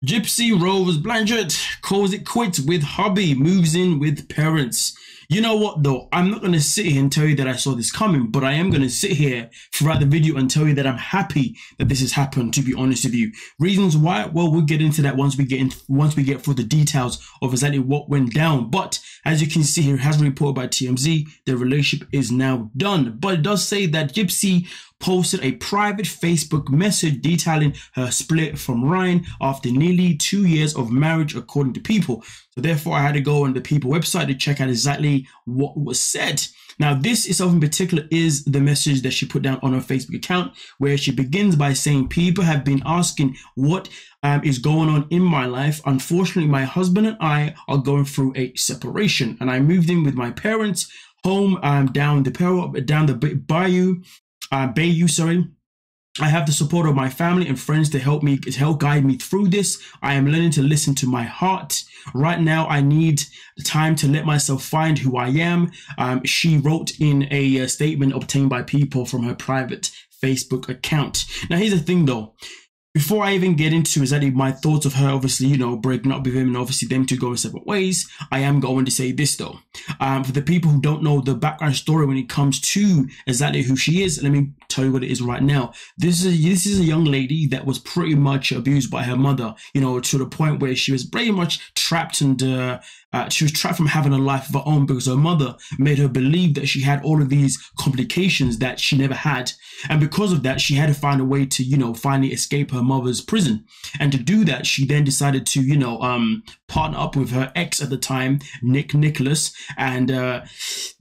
Gypsy Rose Blanchard calls it quits with hubby, moves in with parents. You know what though, I'm not going to sit here and tell you that I saw this coming, but I am going to sit here throughout the video and tell you that I'm happy that this has happened, to be honest with you. Reasons why? Well, we'll get into that once we get through the details of exactly what went down. But as you can see here, it has been reported by TMZ, the relationship is now done. But it does say that Gypsy posted a private Facebook message detailing her split from Ryan after nearly 2 years of marriage, according to People. So therefore, I had to go on the People website to check out exactly what was said. Now, this itself in particular is the message that she put down on her Facebook account, where she begins by saying, "People have been asking what is going on in my life. Unfortunately, my husband and I are going through a separation, and I moved in with my parents home down the bayou. I have the support of my family and friends to help guide me through this. I am learning to listen to my heart. Right now, I need time to let myself find who I am," she wrote in a statement obtained by People from her private Facebook account. Now, here's the thing though. Before I even get into exactly my thoughts of her, obviously, you know, breaking up with him and obviously them two going separate ways, I am going to say this though. For the people who don't know the background story when it comes to exactly who she is, let me tell you what it is right now. This is a young lady that was pretty much abused by her mother, you know, to the point where she was pretty much trapped and she was trapped from having a life of her own because her mother made her believe that she had all of these complications that she never had. And because of that, she had to find a way to, you know, finally escape her mother's prison. And to do that, she then decided to, you know, partner up with her ex at the time, Nicholas, and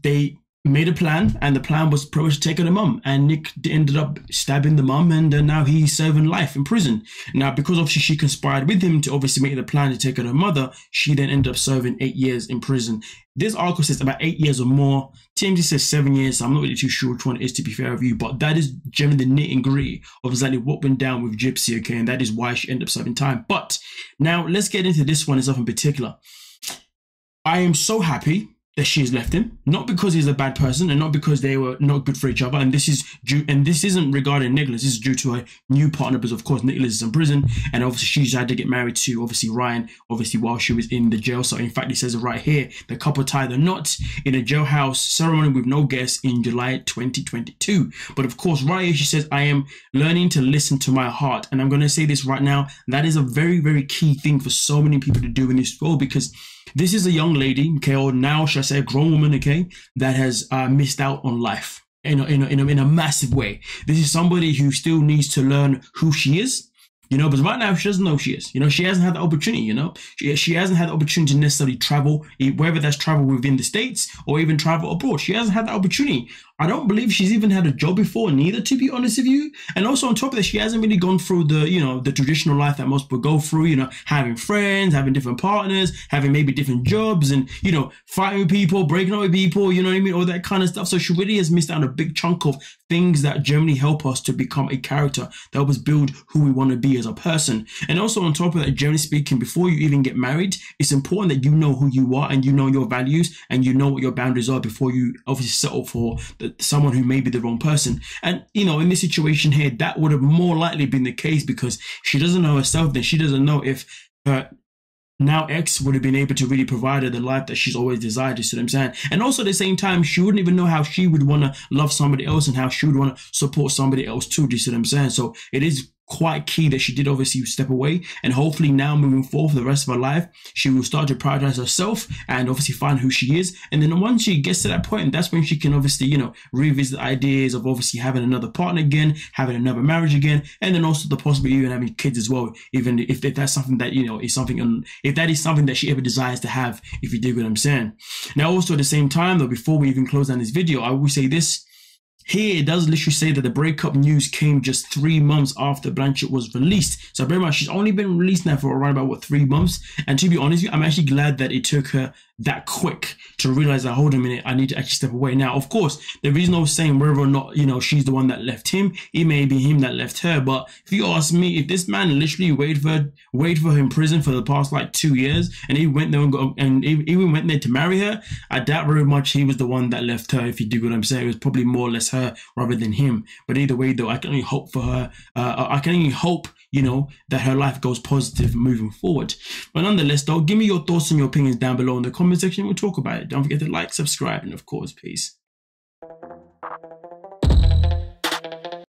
they made a plan, and the plan was pretty much to take her to mum, and Nick ended up stabbing the mum, and now he's serving life in prison. Now, because obviously she conspired with him to obviously make the plan to take her to her mother, she then ended up serving 8 years in prison. This article says about 8 years or more. TMZ says 7 years, so I'm not really too sure which one it is, to be fair with you, but that is generally the nitty and gritty of exactly what went down with Gypsy, okay, and that is why she ended up serving time. But now let's get into this one itself in particular. I am so happy that she has left him, not because he's a bad person and not because they were not good for each other, and this isn't regarding Nicholas, this is due to her new partner, because of course Nicholas is in prison, and obviously she's had to get married to obviously Ryan, obviously while she was in the jail. So in fact, it says it right here, the couple tied the knot in a jailhouse ceremony with no guests in July 2022. But of course, right here she says, "I am learning to listen to my heart," and I'm going to say this right now, that is a very, very key thing for so many people to do in this world, because this is a young lady, okay, or now should I say a grown woman, okay, that has missed out on life in a massive way. This is somebody who still needs to learn who she is, you know, but right now she doesn't know who she is. You know, she hasn't had the opportunity, you know, she hasn't had the opportunity to necessarily travel, whether that's travel within the States or even travel abroad. She hasn't had the opportunity. I don't believe she's even had a job before neither, to be honest with you. And also on top of that, she hasn't really gone through the, you know, the traditional life that most people go through, you know, having friends, having different partners, having maybe different jobs and, you know, fighting with people, breaking up with people, you know what I mean? All that kind of stuff. So she really has missed out on a big chunk of things that generally help us to become a character, that help us build who we want to be as a person. And also on top of that, generally speaking, before you even get married, it's important that you know who you are and you know your values and you know what your boundaries are before you obviously settle for someone who may be the wrong person. And, you know, in this situation here, that would have more likely been the case because she doesn't know herself, then she doesn't know if her now ex would have been able to really provide her the life that she's always desired, you see what I'm saying? And also at the same time, she wouldn't even know how she would want to love somebody else and how she would want to support somebody else too, do you see what I'm saying? So it is quite key that she did obviously step away, and hopefully now moving forward for the rest of her life, she will start to prioritize herself and obviously find who she is. And then once she gets to that point, that's when she can obviously, you know, revisit ideas of obviously having another partner again, having another marriage again, and then also the possibility of even having kids as well, even if that's something that, you know, is something, if that is something that she ever desires to have, if you dig what I'm saying. Now also at the same time though, before we even close down this video, I will say this. Here, it does literally say that the breakup news came just 3 months after Blanchard was released. So very much, she's only been released now for around about, what, 3 months? And to be honest with you, I'm actually glad that it took her that quick to realize that, hold on a minute, I need to actually step away. Now, of course, there is no saying whether or not, you know, she's the one that left him. It may be him that left her. But if you ask me, if this man literally waited for her in prison for the past like 2 years, and he went there and even went there to marry her, I doubt very much he was the one that left her. If you do what I'm saying, it was probably more or less her rather than him. But either way, though, I can only hope for her. I can only hope, you know, that her life goes positive moving forward. But nonetheless, though, give me your thoughts and your opinions down below in the comment section. We'll talk about it. Don't forget to like, subscribe, and of course, peace.